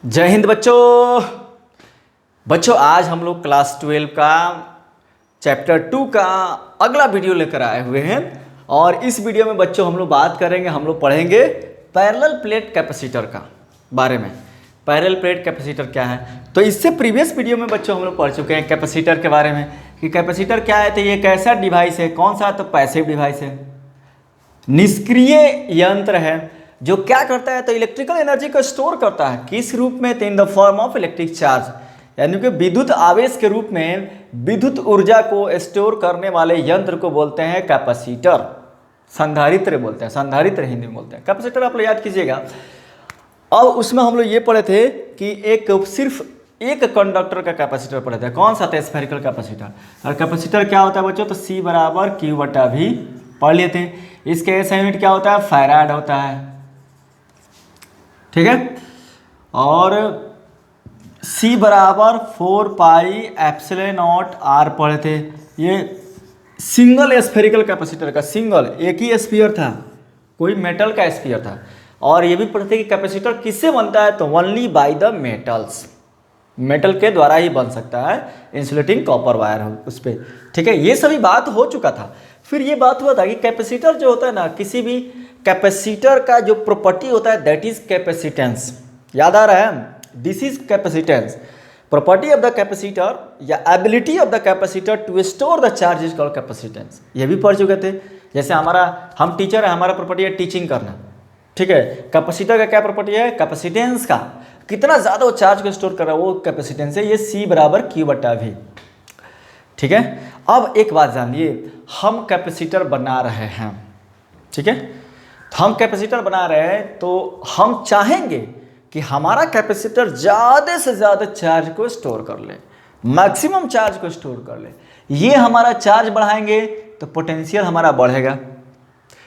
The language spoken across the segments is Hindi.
जय हिंद बच्चों आज हम लोग क्लास 12 का चैप्टर 2 का अगला वीडियो लेकर आए हुए हैं। और इस वीडियो में बच्चों हम लोग बात करेंगे, हम लोग पढ़ेंगे पैरेलल प्लेट कैपेसिटर का बारे में। पैरेलल प्लेट कैपेसिटर क्या है, तो इससे प्रीवियस वीडियो में बच्चों हम लोग पढ़ चुके हैं कैपेसिटर के बारे में कि कैपेसिटर क्या है। तो ये एक ऐसा डिवाइस है, कौन सा, तो पैसिव डिवाइस है, निष्क्रिय यंत्र है जो क्या करता है, तो इलेक्ट्रिकल एनर्जी को स्टोर करता है। किस रूप में, तो in the form of electric charge, यानी कि विद्युत आवेश के रूप में विद्युत ऊर्जा को स्टोर करने वाले यंत्र को बोलते हैं कैपेसिटर, संधारित्र बोलते हैं, संधारित्र हिंदी में बोलते हैं। कैपेसिटर आप लोग याद कीजिएगा। अब उसमें हम लोग ये पढ़े थे कि एक सिर्फ एक कंडक्टर का कैपेसिटर पढ़े थे, कौन सा था, स्फेरिकल कैपेसिटर। और कैपेसिटर क्या होता है बच्चों, तो C बराबर Q/V पढ़ लेते हैं। इसके SI यूनिट क्या होता है, फैराड होता है, ठीक है। और C बराबर 4πε0R पढ़े थे। ये सिंगल स्फेरिकल कैपेसिटर का, सिंगल एक ही स्फीयर था, कोई मेटल का स्फीयर था। और ये भी पढ़ते थे कि कैपेसिटर किससे बनता है, तो only by the metals, metal के द्वारा ही बन सकता है, इंसुलेटिंग कॉपर वायर हो उस पर, ठीक है। ये सभी बात हो चुका था। फिर ये बात हुआ था कि कैपेसिटर जो होता है ना, किसी भी कैपेसिटर का जो प्रॉपर्टी होता है दैट इज कैपेसिटेंस। याद आ रहा है, this is capacitance, property of the capacitor या ability of the capacitor to store the charge is called capacitance. ये भी पढ़ चुके थे। जैसे हम टीचर है, हमारा प्रॉपर्टी है टीचिंग करना, ठीक है। कैपेसिटर का क्या प्रॉपर्टी है, कैपेसिटेंस का, कितना ज़्यादा वो चार्ज को स्टोर कर रहा है वो कैपेसिटेंस है। ये C बराबर Q/V, ठीक है। अब एक बात जानिए, हम कैपेसिटर बना रहे हैं, ठीक है। तो हम कैपेसिटर बना रहे हैं तो हम चाहेंगे कि हमारा कैपेसिटर ज़्यादा से ज़्यादा चार्ज को स्टोर कर ले, मैक्सिमम चार्ज को स्टोर कर ले। ये हमारा चार्ज बढ़ाएंगे तो पोटेंशियल हमारा बढ़ेगा,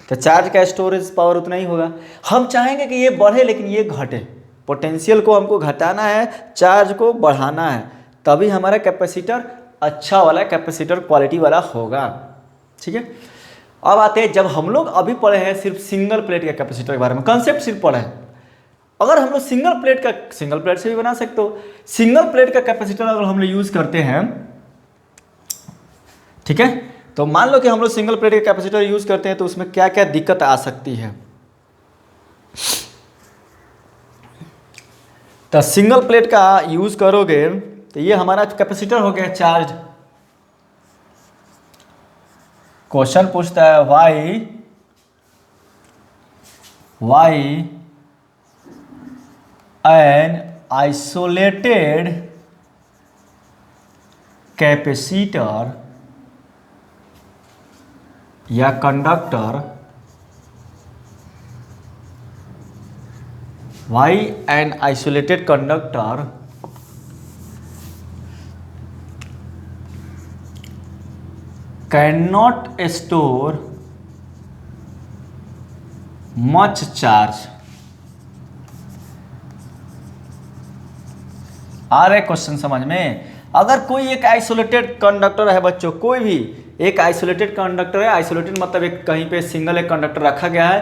तो चार्ज का स्टोरेज पावर उतना ही होगा। हम चाहेंगे कि ये बढ़े लेकिन ये घटे, पोटेंशियल को हमको घटाना है, चार्ज को बढ़ाना है, तभी हमारा कैपेसिटर अच्छा वाला कैपेसिटर क्वालिटी वाला होगा, ठीक है। अब आते हैं, जब हम लोग अभी पढ़े हैं सिर्फ सिंगल प्लेट के कैपेसिटर के बारे में, कंसेप्ट सिर्फ पढ़े हैं। अगर हम लोग सिंगल प्लेट से भी बना सकते हो, सिंगल प्लेट का कैपेसिटर अगर हम लोग यूज़ करते हैं, ठीक है। तो मान लो कि हम लोग सिंगल प्लेट का कैपेसिटर यूज़ करते हैं तो उसमें क्या क्या दिक्कत आ सकती है। तो सिंगल प्लेट का यूज़ करोगे तो ये हमारा कैपेसिटर हो गया चार्ज। क्वेश्चन पूछता है वाई एन आइसोलेटेड कैपेसिटर या conductor, why an isolated conductor cannot store much charge। आ रहे क्वेश्चन समझ में। अगर कोई एक आइसोलेटेड कंडक्टर है बच्चों, कोई भी एक आइसोलेटेड कंडक्टर है, आइसोलेटेड मतलब एक कहीं पे सिंगल एक कंडक्टर रखा गया है,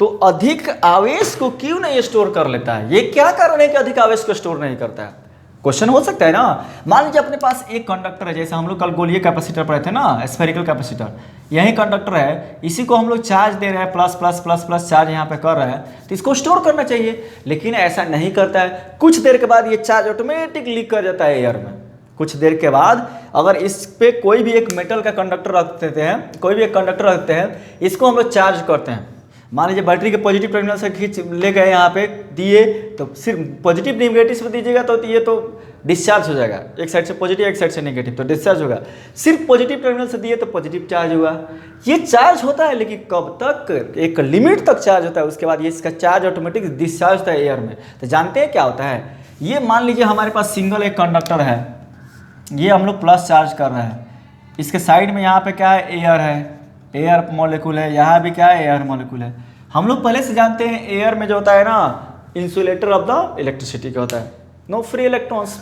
तो अधिक आवेश को क्यों नहीं स्टोर कर लेता है, ये क्या कारण है कि अधिक आवेश को स्टोर नहीं करता है, क्वेश्चन हो सकता है ना। मान लीजिए अपने पास एक कंडक्टर है, जैसे हम लोग कल गोलीय कैपेसिटर पढ़े थे ना, स्फेरिकल कैपेसिटर, यही कंडक्टर है, इसी को हम लोग चार्ज दे रहे हैं, plus plus plus plus charge यहाँ पे कर रहे हैं, तो इसको स्टोर करना चाहिए, लेकिन ऐसा नहीं करता है। कुछ देर के बाद ये चार्ज ऑटोमेटिक लीक कर जाता है एयर में। कुछ देर के बाद अगर इस पे कोई भी एक मेटल का कंडक्टर रख देते हैं, कोई भी एक कंडक्टर रखते हैं, इसको हम लोग चार्ज करते हैं। मान लीजिए बैटरी के पॉजिटिव टर्मिनल से खींच ले गए, यहाँ पे दिए, तो सिर्फ पॉजिटिव नेगेटिव से दीजिएगा तो ये तो डिस्चार्ज हो जाएगा, एक साइड से पॉजिटिव एक साइड से नेगेटिव, तो डिस्चार्ज होगा। सिर्फ पॉजिटिव टर्मिनल से दिए तो पॉजिटिव चार्ज हुआ। ये चार्ज होता है लेकिन कब तक, एक लिमिट तक चार्ज होता है, उसके बाद ये इसका चार्ज ऑटोमेटिक डिस्चार्ज होता है एयर में। तो जानते हैं क्या होता है, ये मान लीजिए हमारे पास सिंगल एक कंडक्टर है, ये हम लोग प्लस चार्ज कर रहे हैं, इसके साइड में यहाँ पे क्या है, एयर है, एयर मॉलिक्यूल है, यहाँ भी क्या है, एयर मॉलिक्यूल है। हम लोग पहले से जानते हैं एयर में जो होता है ना, इंसुलेटर ऑफ द इलेक्ट्रिसिटी का होता है, नो फ्री इलेक्ट्रॉन्स।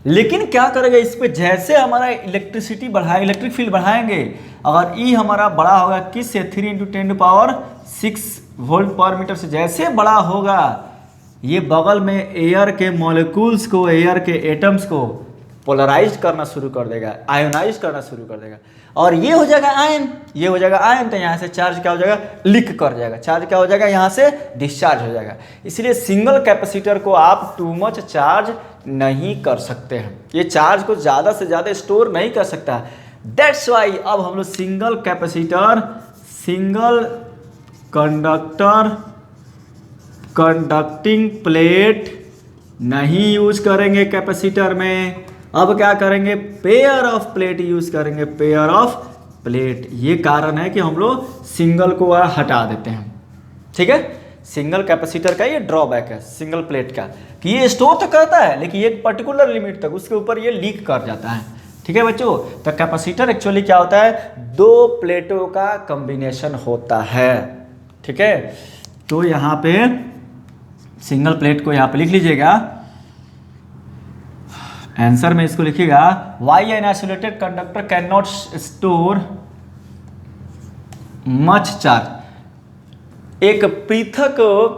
लेकिन क्या करेगा, इस पे जैसे हमारा इलेक्ट्रिसिटी बढ़ाए, इलेक्ट्रिक फील्ड बढ़ाएंगे, अगर ई हमारा बड़ा होगा किससे, 3 × 10⁶ वोल्ट पर मीटर से जैसे बड़ा होगा, ये बगल में एयर के मॉलिक्यूल्स को, एयर के एटम्स को पोलराइज करना शुरू कर देगा, आयोनाइज करना शुरू कर देगा, और ये हो जाएगा आयन, ये हो जाएगा आयन। तो यहाँ से चार्ज क्या हो जाएगा, लीक कर जाएगा, चार्ज क्या हो जाएगा, यहाँ से डिस्चार्ज हो जाएगा। इसलिए सिंगल कैपेसिटर को आप टू मच चार्ज नहीं कर सकते हैं, ये चार्ज को ज़्यादा से ज़्यादा स्टोर नहीं कर सकता। दैट्स वाई अब हम लोग single capacitor, single conductor, conducting plate नहीं यूज करेंगे कैपेसिटर में। अब क्या करेंगे, पेयर ऑफ प्लेट यूज करेंगे, पेयर ऑफ प्लेट। ये कारण है कि हम लोग सिंगल को हटा देते हैं। ठीक है, सिंगल कैपेसिटर का ये ड्रॉबैक है सिंगल प्लेट का, कि ये स्टोर तो करता है लेकिन एक पर्टिकुलर लिमिट तक, उसके ऊपर ये लीक कर जाता है। ठीक है बच्चों, तो कैपेसिटर एक्चुअली क्या होता है, दो प्लेटों का कॉम्बिनेशन होता है। ठीक है, तो यहाँ पे सिंगल प्लेट को यहाँ पे लिख लीजिएगा, आंसर में इसको लिखिएगा, why an isolated conductor cannot store much charge. एक पृथक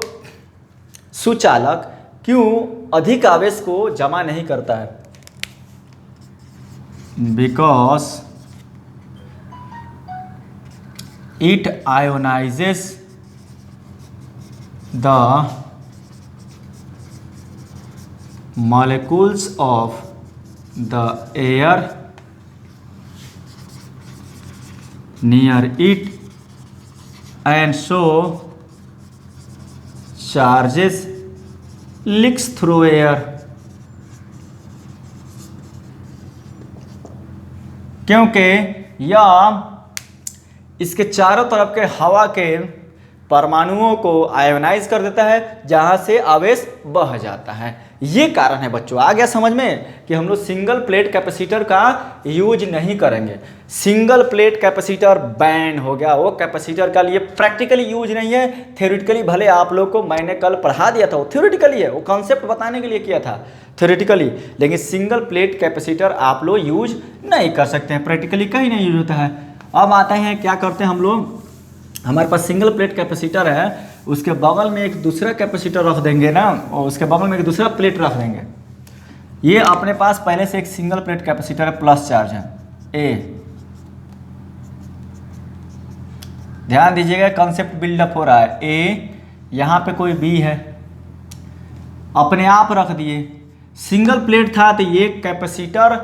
सुचालक क्यों अधिक आवेश को जमा नहीं करता है, because it ionises the molecules of the air near it and so charges leaks through air। क्योंकि यह इसके चारों तरफ के हवा के परमाणुओं को आयोनाइज कर देता है, जहां से आवेश बह जाता है। ये कारण है बच्चों, आ गया समझ में कि हम लोग सिंगल प्लेट कैपेसिटर का यूज नहीं करेंगे। सिंगल प्लेट कैपेसिटर बैन हो गया, वो कैपेसिटर का लिए प्रैक्टिकली यूज नहीं है, थ्योरेटिकली भले आप लोग को मैंने कल पढ़ा दिया था, वो थ्योरेटिकली है, वो कॉन्सेप्ट बताने के लिए किया था थ्योरेटिकली, लेकिन सिंगल प्लेट कैपेसिटर आप लोग यूज नहीं कर सकते हैं, प्रैक्टिकली कहीं नहीं यूज होता है। अब आते हैं क्या करते हैं हम लोग, हमारे पास सिंगल प्लेट कैपेसिटर है, उसके बगल में एक दूसरा कैपेसिटर रख देंगे ना, और उसके बगल में एक दूसरा प्लेट रख देंगे। ये अपने पास पहले से एक सिंगल प्लेट कैपेसिटर है, प्लस चार्ज है ए। ध्यान दीजिएगा कॉन्सेप्ट बिल्डअप हो रहा है, ए यहाँ पे कोई बी है, अपने आप रख दिए। सिंगल प्लेट था तो ये कैपेसिटर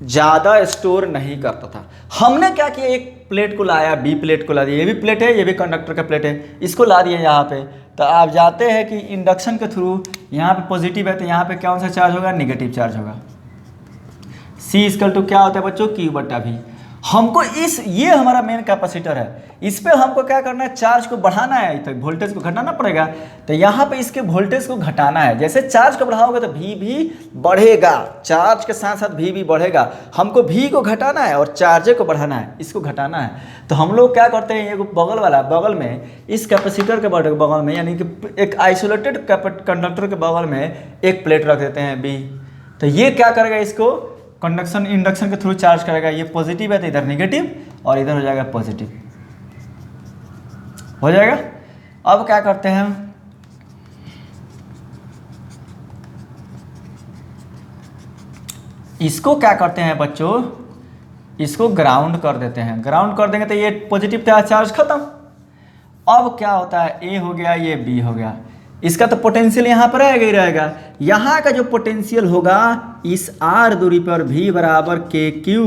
ज़्यादा स्टोर नहीं करता था। हमने क्या किया, एक प्लेट को लाया, बी प्लेट को ला दिया, ये भी प्लेट है, ये भी कंडक्टर का प्लेट है, इसको ला दिया यहाँ पे। तो आप जाते हैं कि इंडक्शन के थ्रू यहाँ पे पॉजिटिव है, तो यहाँ पे कौन सा चार्ज होगा, नेगेटिव चार्ज होगा। सी इक्वल टू क्या होता है बच्चों, क्यू बटा वी। हमको ये हमारा मेन कैपेसिटर है, इस पे हमको क्या करना है, चार्ज को बढ़ाना है, तो वोल्टेज को घटाना पड़ेगा। तो यहाँ पे इसके वोल्टेज को घटाना है, जैसे चार्ज को बढ़ाओगे तो वी भी बढ़ेगा, चार्ज के साथ साथ वी भी बढ़ेगा। हमको वी को घटाना है और चार्ज को बढ़ाना है, इसको घटाना है। तो हम लोग क्या करते हैं, ये बगल वाला, बगल में इस कैपेसिटर के बगल में, यानी कि एक आइसोलेटेड कंडक्टर के बगल में एक प्लेट रख देते हैं बी। तो ये क्या करेगा, इसको कंडक्शन इंडक्शन के थ्रू चार्ज करेगा। ये पॉजिटिव है तो इधर नेगेटिव और इधर हो जाएगा पॉजिटिव, हो जाएगा। अब क्या करते हैं, इसको क्या करते हैं बच्चों, इसको ग्राउंड कर देते हैं। ग्राउंड कर देंगे तो ये पॉजिटिव था, चार्ज खत्म। अब क्या होता है, ए हो गया, ये बी हो गया, इसका तो पोटेंशियल यहाँ पर रहेगा ही रहेगा। यहाँ का जो पोटेंशियल होगा इस आर दूरी पर v बराबर के क्यू,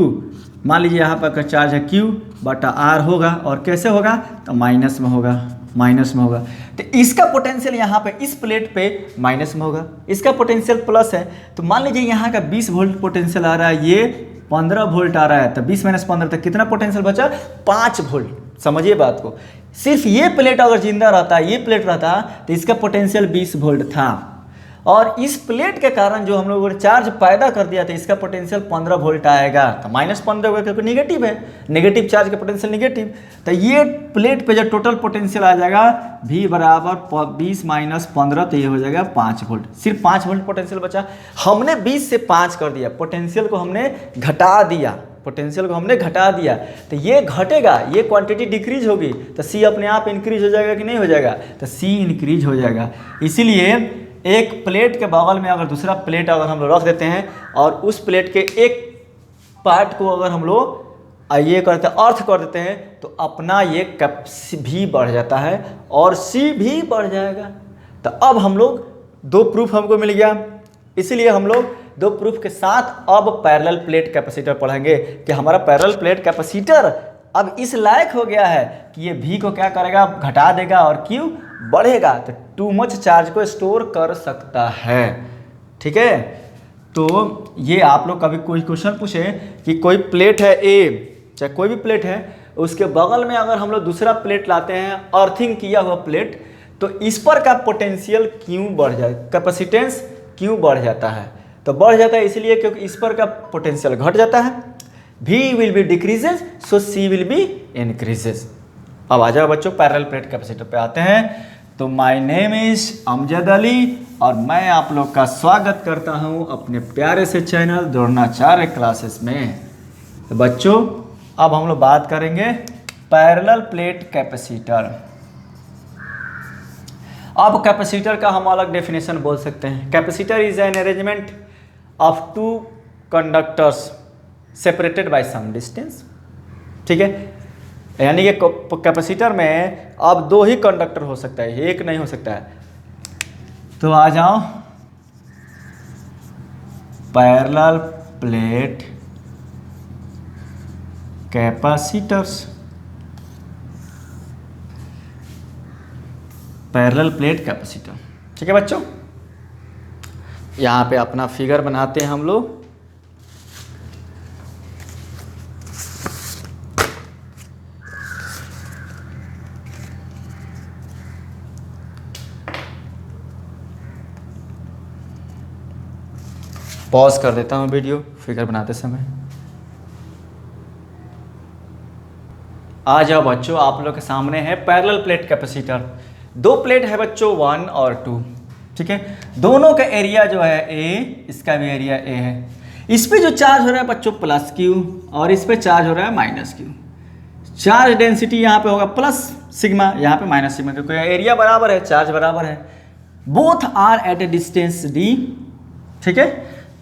मान लीजिए यहाँ पर का चार्ज है q बटा r होगा, और कैसे होगा, तो माइनस में होगा, माइनस में होगा। तो इसका पोटेंशियल यहाँ पे इस प्लेट पे माइनस में होगा, इसका पोटेंशियल प्लस है। तो मान लीजिए यहाँ का 20 वोल्ट पोटेंशियल आ रहा है, ये 15 वोल्ट आ रहा है, तो 20 माइनस 15 तक कितना पोटेंशियल बचा, 5 वोल्ट। समझिए बात को, सिर्फ ये प्लेट अगर जिंदा रहता, ये प्लेट रहता, तो इसका पोटेंशियल 20 वोल्ट था, और इस प्लेट के कारण जो हम लोगों ने चार्ज पैदा कर दिया था, इसका पोटेंशियल 15 वोल्ट आएगा। तो माइनस 15 होगा क्योंकि नेगेटिव है, नेगेटिव चार्ज का पोटेंशियल नेगेटिव। तो ये प्लेट पे जो टोटल पोटेंशियल आ जाएगा v बराबर 20 माइनस 15, तो ये हो जाएगा 5 वोल्ट। सिर्फ 5 वोल्ट पोटेंशियल बचा। हमने 20 से 5 कर दिया, पोटेंशियल को हमने घटा दिया, पोटेंशियल को हमने घटा दिया, तो ये घटेगा, ये क्वांटिटी डिक्रीज होगी, तो सी अपने आप इंक्रीज हो जाएगा कि नहीं हो जाएगा, तो सी इंक्रीज हो जाएगा। इसीलिए एक प्लेट के बगल में अगर दूसरा प्लेट अगर हम लोग रख देते हैं और उस प्लेट के एक पार्ट को अगर हम लोग ये करते हैं अर्थ कर देते हैं, तो अपना ये कैपेसिटी भी बढ़ जाता है और सी भी बढ़ जाएगा। तो अब हम लोग दो प्रूफ हमको मिल गया, इसीलिए हम लोग दो प्रूफ के साथ अब पैरेलल प्लेट कैपेसिटर पढ़ेंगे कि हमारा पैरेलल प्लेट कैपेसिटर अब इस लायक हो गया है कि ये भी को क्या करेगा, घटा देगा और क्यू बढ़ेगा, तो टू मच चार्ज को स्टोर कर सकता है। ठीक है, तो ये आप लोग कभी कोई क्वेश्चन पूछे कि कोई प्लेट है ए, चाहे कोई भी प्लेट है, उसके बगल में अगर हम लोग दूसरा प्लेट लाते हैं अर्थिंग किया हुआ प्लेट, तो इस पर का पोटेंशियल क्यों बढ़ जाए, कैपेसिटेंस क्यों बढ़ जाता है, तो बढ़ जाता है इसलिए क्योंकि इस पर का पोटेंशियल घट जाता है, V will be decreases so C will be increases. अब आ जाओ बच्चों पैरेलल प्लेट कैपेसिटर पे आते हैं। तो my name is Amjad Ali और मैं आप लोग का स्वागत करता हूं अपने प्यारे से चैनल द्रोणाचार्य क्लासेस में। तो बच्चों अब हम लोग बात करेंगे पैरेलल प्लेट कैपेसिटर। अब कैपेसिटर का हम अलग डेफिनेशन बोल सकते हैं। Capacitor is an arrangement of two conductors separated by some distance. ठीक है, यानी कि कैपेसिटर में अब दो ही कंडक्टर हो सकता है, एक नहीं हो सकता है। तो आ जाओ parallel plate capacitors, parallel plate capacitor. ठीक है बच्चों, यहाँ पे अपना फिगर बनाते हैं हम लोग। पॉज कर देता हूँ वीडियो फिगर बनाते समय। आ जाओ बच्चों, आप लोग के सामने है पैरेलल प्लेट कैपेसिटर। दो प्लेट है बच्चों 1 और 2। ठीक है, दोनों का एरिया जो है ए, इसका भी एरिया ए है। इस पे जो चार्ज हो रहा है बच्चों प्लस क्यू और इस पे चार्ज हो रहा है माइनस क्यू। चार्ज डेंसिटी यहाँ पे होगा प्लस सिग्मा, यहाँ पे माइनस सिग्मा, क्योंकि एरिया बराबर है, चार्ज बराबर है। Both are at a distance D. ठीक है,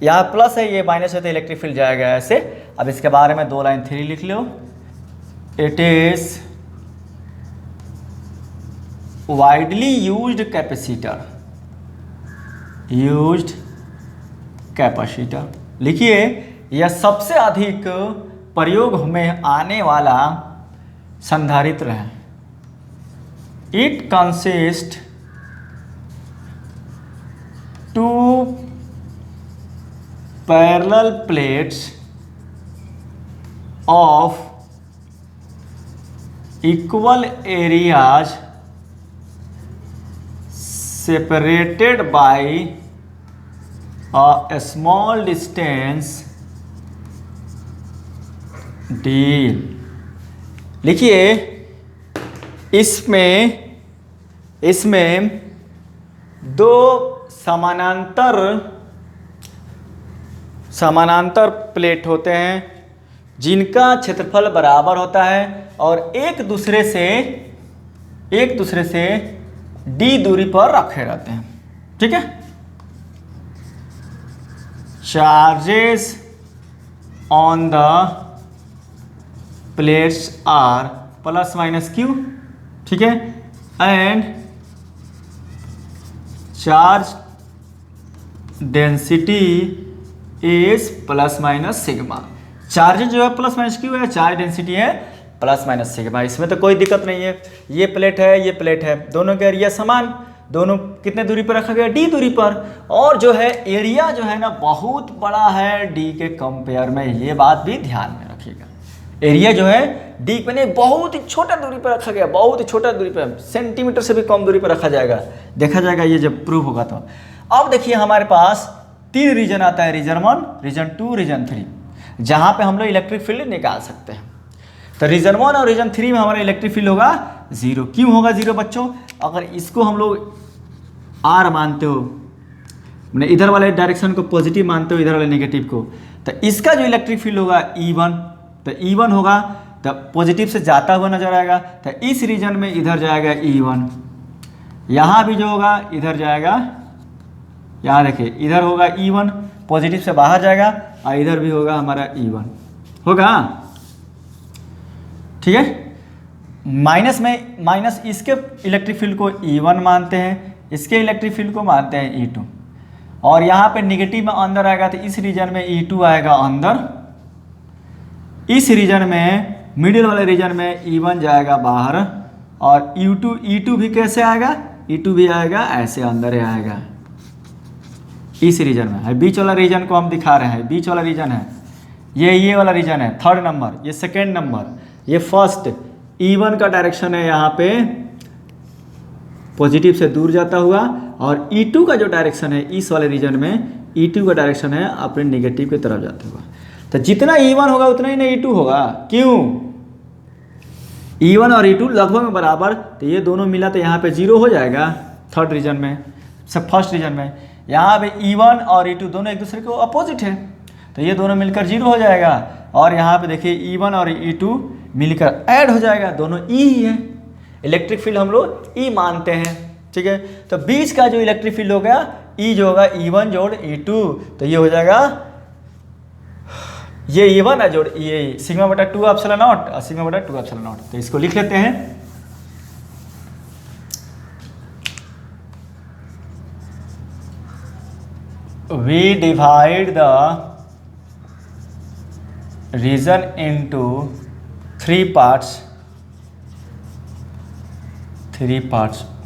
यहाँ प्लस है, ये माइनस है, तो इलेक्ट्रिक फील्ड जाएगा ऐसे। अब इसके बारे में 2 लाइन 3 लिख लो। It is widely used capacitor, used capacitor लिखिए, यह सबसे अधिक प्रयोग में आने वाला संधारित्र है। It consist to parallel plates of equal areas separated by a small distance d। लिखिए, इसमें दो समानांतर प्लेट होते हैं जिनका क्षेत्रफल बराबर होता है और एक दूसरे से d दूरी पर रखे रहते हैं। ठीक है, charges on the plates are plus minus Q. ठीक है, and charge density is plus minus sigma. Charges जो है प्लस माइनस क्यू है, चार्ज डेंसिटी है प्लस माइनस सिग्मा। इसमें तो कोई दिक्कत नहीं है। ये प्लेट है, ये प्लेट है, दोनों का एरिया समान, दोनों कितने दूरी पर रखा गया, डी दूरी पर। और जो है एरिया जो है ना बहुत बड़ा है डी के कंपेयर में, ये बात भी ध्यान में रखिएगा। एरिया जो है डी पे नहीं, बहुत ही छोटा दूरी पर रखा गया, बहुत ही छोटा दूरी पर, सेंटीमीटर से भी कम दूरी पर रखा जाएगा, देखा जाएगा ये जब प्रूव होगा तो। अब देखिए हमारे पास 3 रीजन आता है, रीजन 1, रीजन 2, रीजन 3, जहाँ पे हम लोग इलेक्ट्रिक फील्ड निकाल सकते हैं। तो रीजन 1 और रीजन 3 में हमारा इलेक्ट्रिक फील्ड होगा 0। क्यों होगा 0 बच्चों? अगर इसको हम लोग R मानते हो, इधर वाले डायरेक्शन को पॉजिटिव मानते हो, इधर वाले नेगेटिव को, तो इसका जो इलेक्ट्रिक फील्ड होगा E1 तो E1 होगा, तो पॉजिटिव से जाता हुआ नजर आएगा, तो इस रीजन में इधर जाएगा E1, यहाँ भी जो होगा इधर जाएगा, यहाँ देखिए इधर होगा E1 पॉजिटिव से बाहर जाएगा, और इधर भी होगा हमारा E1 होगा, ठीक है। माइनस में माइनस इसके इलेक्ट्रिक फील्ड को E1 मानते हैं, इसके इलेक्ट्रिक फील्ड को मानते हैं E2, और यहाँ पे निगेटिव में अंदर आएगा तो इस रीजन में E2 आएगा अंदर, इस रीजन में मिडिल वाले रीजन में E1 जाएगा बाहर, और E2 भी कैसे आएगा, E2 भी आएगा ऐसे अंदर ही आएगा, इस रीजन में है। बीच वाला रीजन को हम दिखा रहे हैं, बीच वाला रीजन है ये वाला रीजन है, थर्ड नंबर, ये सेकेंड नंबर, ये फर्स्ट। E1 का डायरेक्शन है यहाँ पे पॉजिटिव से दूर जाता हुआ, और E2 का जो डायरेक्शन है इस वाले रीजन में E2 का डायरेक्शन है अपने निगेटिव की तरफ जाते हुआ। तो जितना E1 होगा उतना ही ना E2 होगा, क्यों, E1 और E2 लगभग में बराबर, तो ये दोनों मिला तो यहाँ पे 0 हो जाएगा थर्ड रीजन में, सब फर्स्ट रीजन में। यहाँ पे E1 और E2 दोनों एक दूसरे को अपोजिट है, तो ये दोनों मिलकर 0 हो जाएगा, और यहाँ पे देखिए E1 और E2 मिलकर ऐड हो जाएगा, दोनों E ही है, इलेक्ट्रिक फील्ड हम लोग E मानते हैं, ठीक है। तो बीच का जो इलेक्ट्रिक फील्ड हो गया E जो होगा E1 जोड़ E2, तो ये हो जाएगा, ये E1 है जोड़ ये सिग्मा बटा 2 एप्सिलॉन नॉट और सिग्मा बटा 2 एप्सिलॉन नॉट। तो इसको लिख लेते हैं, we divide the region into three parts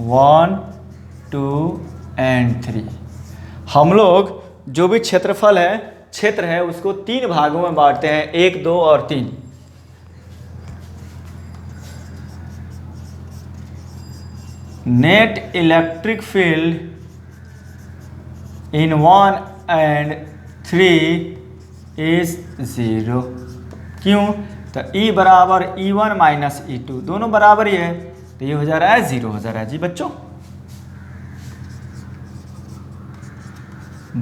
1 2 and 3। हम लोग जो भी क्षेत्र है उसको 3 भागों में बांटते हैं, 1 2 और 3। Net electric field in 1 and 3 is 0, क्यों, तो E बराबर E1 माइनस E2 दोनों बराबर ही है, तो ये हो जा रहा है 0 हो जा रहा है जी बच्चों।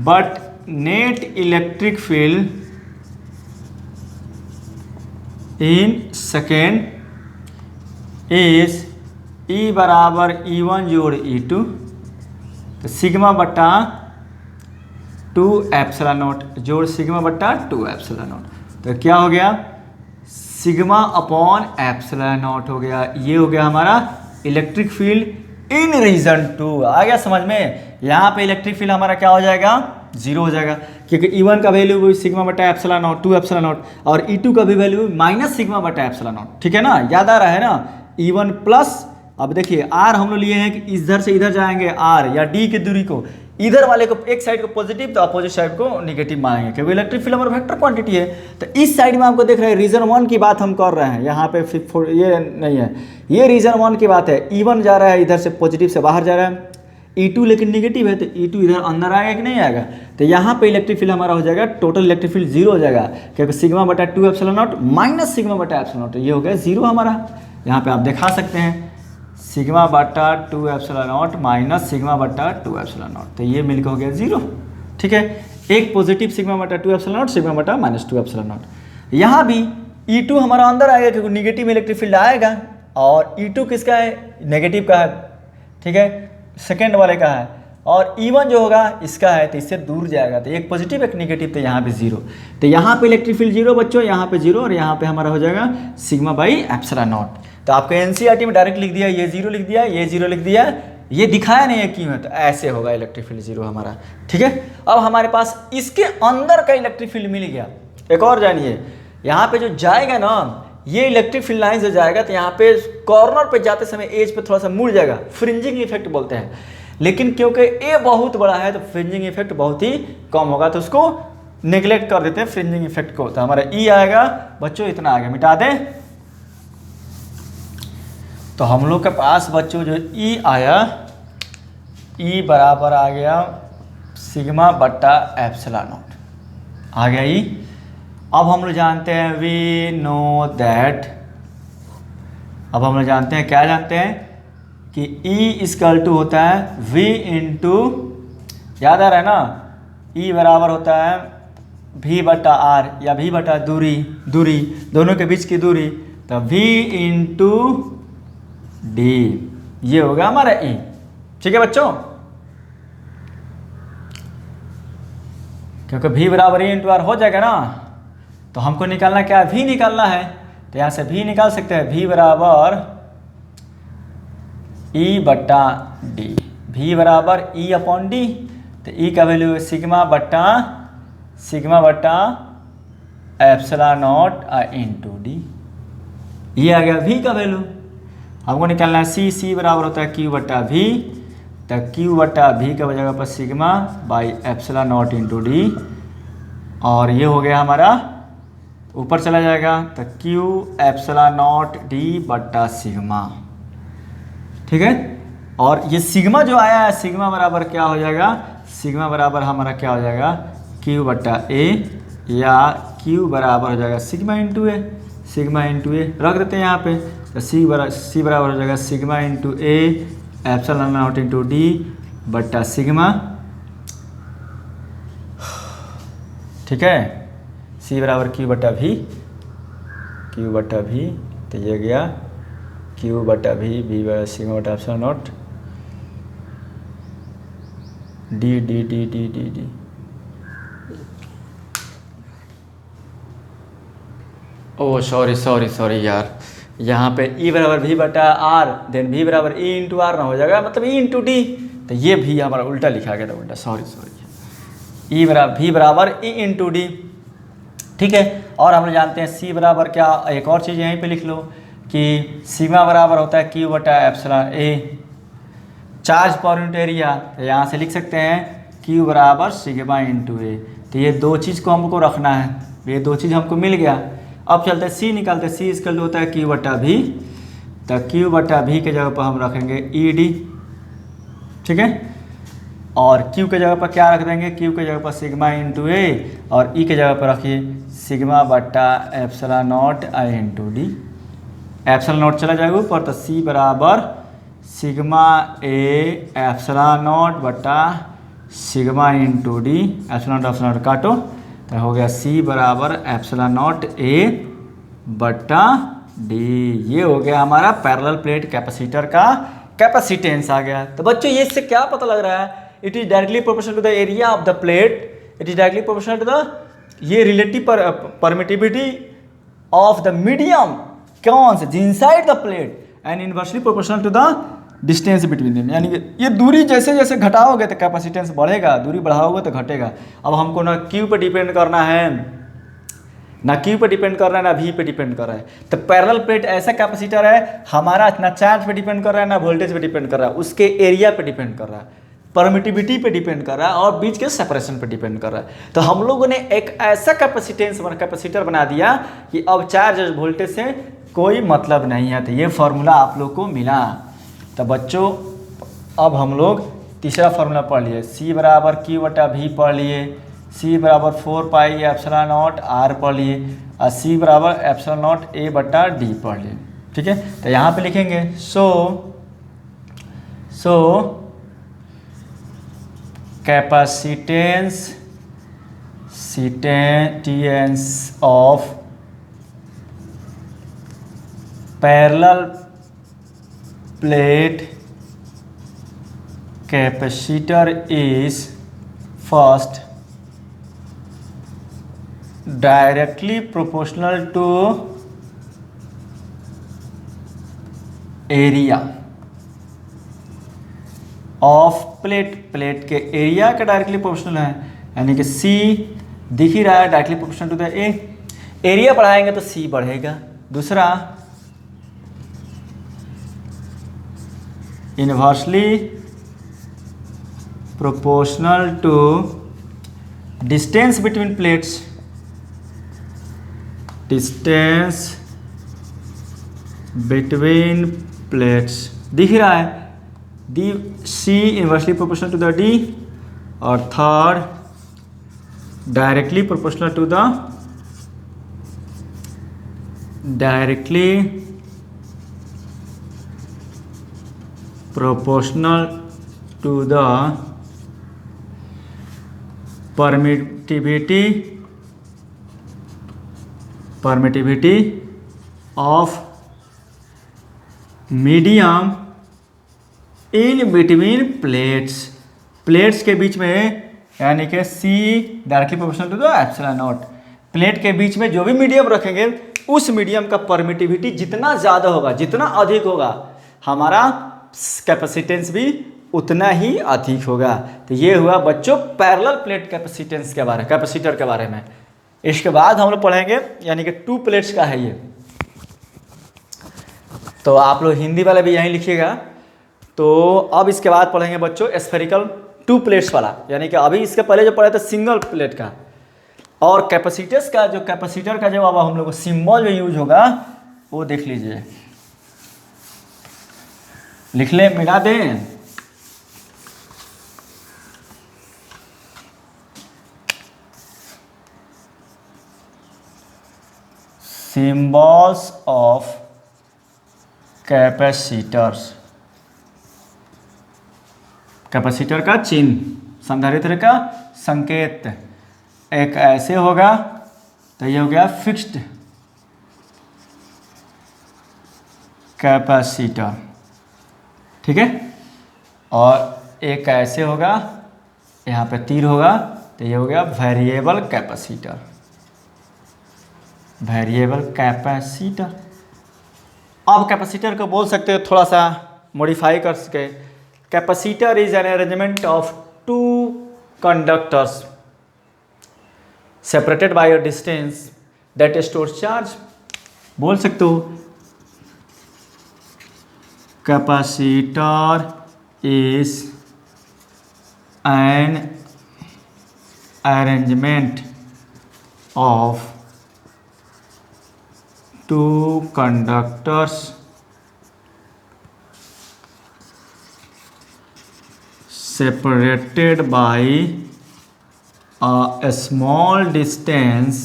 But net electric field in second is E बराबर E1 जोड़ E2, तो सिग्मा बटा 2 एप्सिलॉन नॉट जोड़ सिग्मा बटा 2 एप्सिलॉन नॉट, तो क्या हो गया, सिग्मा अपॉन एप्सिलॉन नॉट हो गया। ये हो गया हमारा इलेक्ट्रिक फील्ड इन रीजन 2। आ गया समझ में, यहाँ पे इलेक्ट्रिक फील्ड हमारा क्या हो जाएगा, 0 हो जाएगा, क्योंकि E1 का वैल्यू सिग्मा बटा एप्सिलॉन नॉट 2 एप्सिलॉन नॉट, और E2 का भी वैल्यू माइनस सिग्मा बटा एप्सिलॉन नॉट, ठीक है ना, याद आ रहा है ना। E1 प्लस, अब देखिए R हम लोग लिए हैं कि इधर से इधर जाएंगे R या D की दूरी को, इधर वाले को एक साइड को पॉजिटिव तो अपोजिट साइड को नेगेटिव मानेंगे, क्योंकि इलेक्ट्रिक फील्ड हमारा वेक्टर क्वांटिटी है। तो इस साइड में आपको देख रहे हैं रीजन 1 की बात हम कर रहे हैं, यहाँ पे ये नहीं है, ये रीजन 1 की बात है। E1 जा रहा है इधर से पॉजिटिव से बाहर जा रहा है, E2 लेकिन नेगेटिव है, तो E2 इधर अंदर आएगा कि नहीं आएगा, तो यहाँ पे इलेक्ट्रिक फील्ड हमारा हो जाएगा, टोटल इलेक्ट्रिक फील्ड 0 हो जाएगा, क्योंकि सिग्मा बटा 2 एप्सिलॉन नॉट माइनस सिग्मा बटा एप्सिलॉन नॉट, ये हो गया 0 हमारा। यहाँ पे आप दिखा सकते हैं सिग्मा बटा 2 एप्सिलॉन नॉट माइनस सिग्मा बटा 2 एप्सिलॉन नॉट, तो ये मिलकर हो गया 0, ठीक है। एक पॉजिटिव सिग्मा बटा 2 एप्सिलॉन नॉट, सिग्मा बटा माइनस 2 एप्सिलॉन नॉट। यहाँ भी E2 हमारा अंदर आएगा क्योंकि निगेटिव इलेक्ट्रिक फील्ड आएगा, और E2 किसका है, नेगेटिव का है, ठीक है, सेकेंड वाले का है, और E1 जो होगा इसका है, तो इससे दूर जाएगा, तो एक पॉजिटिव एक नेगेटिव, तो यहाँ पे 0, तो यहाँ पे इलेक्ट्रिक फील्ड 0 बच्चों, यहाँ पे 0, और यहाँ पे हमारा हो जाएगा सिग्मा बाई एप्सिलॉन नॉट। तो आपको एनसीईआरटी में डायरेक्ट लिख दिया, ये 0 लिख दिया, ये 0 लिख दिया, ये दिखाया नहीं है क्यों है, तो ऐसे होगा इलेक्ट्रिक फील्ड 0 हमारा, ठीक है। अब हमारे पास इसके अंदर का इलेक्ट्रिक फील्ड मिल गया। एक और जानिए, यहाँ पे जो जाएगा ना, ये इलेक्ट्रिक फील्ड लाइन से जाएगा, तो यहाँ पे कॉर्नर पे जाते समय एज पे थोड़ा सा मुड़ जाएगा, फ्रिंजिंग इफेक्ट बोलते हैं, लेकिन क्योंकि ए बहुत बड़ा है तो फ्रिंजिंग इफेक्ट बहुत ही कम होगा, तो उसको नेग्लेक्ट कर देते हैं फ्रिंजिंग इफेक्ट को। तो हमारा ई आएगा बच्चों, इतना आगे मिटा दें, तो हम लोग के पास बच्चों जो ई आया, ई बराबर आ गया सिग्मा बट्टा एप्सिलॉन नॉट, आ गया ई। अब हम लोग जानते हैं, वी नो दैट, अब हम लोग जानते हैं, क्या जानते हैं कि ई इक्वल टू होता है वी इंटू, याद आ रहा है ना, ई बराबर होता है V बटा आर या V बटा दूरी दोनों के बीच की दूरी, तो V इंटू डी, ये होगा हमारा E। ठीक है बच्चों, क्योंकि V बराबर E इंटू आर हो जाएगा ना, तो हमको निकालना क्या है, V निकालना है। तो यहाँ से V निकाल सकते हैं, V बराबर E बटा डी, V बराबर E अपॉन डी। तो E का वैल्यू है सिग्मा बटा एप्सिलॉन नॉट इंटू डी, ये आ गया V का वैल्यू। हमको निकालना है C बराबर होता है Q बटा V, तो Q बटा V का जगह पर sigma by epsilon not into D, और ये हो गया हमारा, ऊपर चला जाएगा तो Q एप्सिलॉन नॉट डी बटा सिग्मा। ठीक है, और ये सिग्मा जो आया है, सिग्मा बराबर क्या हो जाएगा, सिग्मा बराबर हमारा क्या हो जाएगा, Q बटा ए, या Q बराबर हो जाएगा सिग्मा इंटू ए, रख देते हैं यहाँ पे। तो C बराबर हो जाएगा sigma into A epsilon not into D बटा सिग्मा। ठीक है, C बराबर Q बटा V, तो ये गया Q बटा V बराबर सिग्मा बटा epsilon not D. Oh sorry यार, यहाँ पे E बराबर V बटा आर, देन V बराबर E इंटू आर ना हो जाएगा, मतलब E इंटू डी, तो ये भी हमारा उल्टा लिखा गया था, उल्टा, सॉरी V बराबर E इंटू डी। ठीक है, और हम लोग जानते हैं C बराबर क्या, एक और चीज़ यहीं पे लिख लो कि सिग्मा बराबर होता है Q बटा एप्सिलॉन ए, चार्ज पर यूनिट एरिया। तो यहाँ से लिख सकते हैं Q बराबर सिग्मा इंटू ए। तो ये दो चीज़ को हमको रखना है, ये दो चीज़ हमको मिल गया। अब चलते हैं C निकालते हैं, C इसका होता है Q बटा V, तो Q बटा V के जगह पर हम रखेंगे ई डी। ठीक है, और Q के जगह पर क्या रख देंगे, Q के जगह पर सिग्मा इंटू ए, और E के जगह पर रखिए सिग्मा बटा epsilon not I into D. Epsilon not चला जाएगा ऊपर, तो C बराबर सिग्मा ए एप्सिलॉन नॉट बटा sigma into D, epsilon not काटो, तो हो गया C बराबर एप्सिलॉन नॉट ए बटा डी। ये हो गया हमारा पैरेलल प्लेट कैपेसिटर का कैपेसिटेंस आ गया। तो बच्चों ये इससे क्या पता लग रहा है, it is directly proportional to the area of the plate, it is directly proportional to the, ये relative permittivity of the medium कौन से inside the plate, and inversely proportional to the distance between them. यानी कि ये दूरी जैसे जैसे घटाओगे तो कैपेसिटेंस बढ़ेगा, दूरी बढ़ाओगे तो घटेगा। अब हमको ना Q पे डिपेंड करना है, ना Q पे डिपेंड कर रहा है, ना V पे डिपेंड कर रहा है। तो पैरेलल प्लेट ऐसा कैपेसिटर है, हमारा ना चार्ज पे डिपेंड कर रहा है, ना वोल्टेज पे डिपेंड कर रहा है, उसके एरिया पे डिपेंड कर रहा है, परमिटिविटी पे डिपेंड कर रहा है, और बीच के सेपरेशन पे डिपेंड कर रहा है। तो हम लोगों ने एक ऐसा कैपेसिटर बना दिया कि अब चार्ज और वोल्टेज से कोई मतलब नहीं है। तो ये फार्मूला आप लोग को मिला। तो बच्चों अब हम लोग तीसरा फार्मूला पढ़ लिए, C बराबर Q बटा V पढ़ लिए, C बराबर 4 पाई एप्सिलॉन नॉट R पढ़ लिए, और C बराबर एप्सिलॉन नॉट A बटा D पढ़ लिए। ठीक है, तो यहाँ पे लिखेंगे so capacitance of parallel plate capacitor is first directly proportional to area of plate के एरिया का डायरेक्टली प्रोपोर्शनल है, यानी कि C दिख ही रहा है directly proportional to the A, area बढ़ाएंगे तो C बढ़ेगा। दूसरा inversely proportional to distance between plates, distance between plates दिख रहा है, D C inversely proportional to the D, और third directly proportional to the permittivity permittivity of medium in between plates, plates के बीच में, यानी कि C directly proportional to the epsilon naught. Plate के बीच में जो भी मीडियम रखेंगे उस मीडियम का परमिटिविटी जितना ज़्यादा होगा, जितना अधिक होगा, हमारा कैपेसिटेंस भी उतना ही अधिक होगा। तो ये हुआ बच्चों पैरेलल प्लेट कैपेसिटेंस के बारे, कैपेसिटर के बारे में। इसके बाद हम लोग पढ़ेंगे यानी कि 2 प्लेट्स का है ये, तो आप लोग हिंदी वाला भी यहीं लिखिएगा। तो अब इसके बाद पढ़ेंगे बच्चों स्फेरिकल 2 प्लेट्स वाला, यानी कि अभी इसके पहले जो पढ़ा था सिंगल प्लेट का। और कैपेसिटर्स का जो कैपेसिटर का जो अब हम लोग को सिंबल जो यूज होगा वो देख लीजिए, लिख ले, मिला दें। सिंबल्स ऑफ कैपेसिटर्स, कैपेसिटर का चिन्ह, संधारित्र का संकेत। एक ऐसे होगा तो ये हो गया फिक्स्ड कैपेसिटर, ठीक है। और एक ऐसे होगा, यहाँ पे तीर होगा, तो ये हो गया वेरिएबल कैपेसिटर, वेरिएबल कैपेसिटर। अब कैपेसिटर को बोल सकते हो थोड़ा सा मॉडिफाई कर सके, capacitor is an arrangement of 2 conductors separated bye a distance that stores charge. बोल सकते हो capacitor is an arrangement of 2 conductors separated by a small distance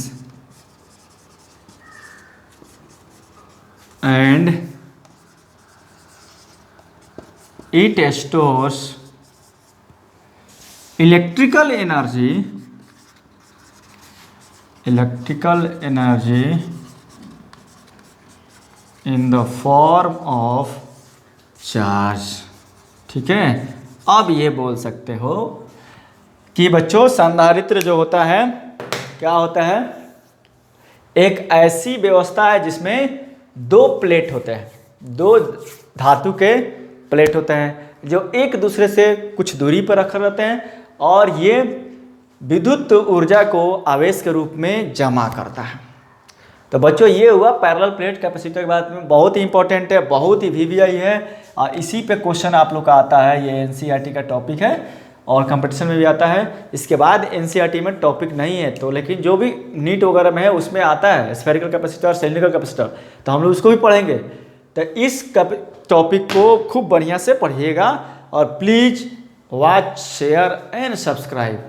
and it stores electrical energy in the form of charge, ठीक है। अब ये बोल सकते हो कि बच्चों संधारित्र जो होता है क्या होता है, एक ऐसी व्यवस्था है जिसमें 2 प्लेट होते हैं, 2 धातु के प्लेट होते हैं जो एक दूसरे से कुछ दूरी पर रखे रहते हैं और ये विद्युत ऊर्जा को आवेश के रूप में जमा करता है। तो बच्चों ये हुआ पैरेलल प्लेट कैपेसिटर के बारे में, बहुत ही इंपॉर्टेंट है, बहुत ही वीवीआई है और इसी पे क्वेश्चन आप लोग का आता है। ये एनसीईआरटी का टॉपिक है और कंपटीशन में भी आता है। इसके बाद एनसीईआरटी में टॉपिक नहीं है तो, लेकिन जो भी नीट वगैरह में है उसमें आता है स्फेरिकल कैपेसिटर, सिलिंड्रिकल कैपेसिटर, तो हम लोग उसको भी पढ़ेंगे। तो इस टॉपिक को खूब बढ़िया से पढ़िएगा और please watch, share and subscribe.